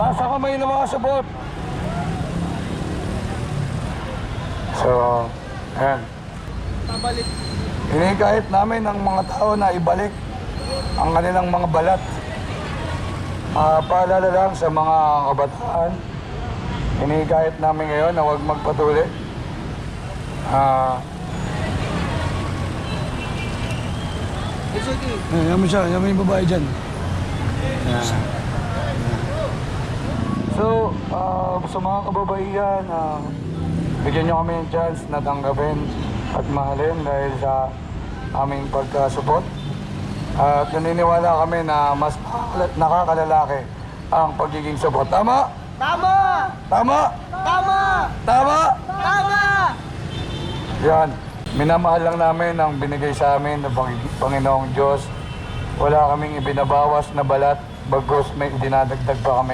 Taas ang kamay ng mga sabot. So, ayan. Hinihikayat namin ng mga tao na ibalik ang kanilang mga balat. Paalala lang sa mga kabataan, hinihikayat namin ngayon na huwag magpatuli. Yan mo siya, yan mo yung babae dyan. So, sa mga kababaihan, bigyan nyo kami ng chance na tanggapin at mahalin dahil sa aming pagkasupot. At naniniwala kami na mas nakakalalaki ang pagiging supot. Tama? Tama! Tama? Tama! Tama? Tama! Yan. Minamahal lang namin ang binigay sa amin ng Panginoong Diyos. Wala kaming ibinabawas na balat, bagkus may dinadagdag pa kami.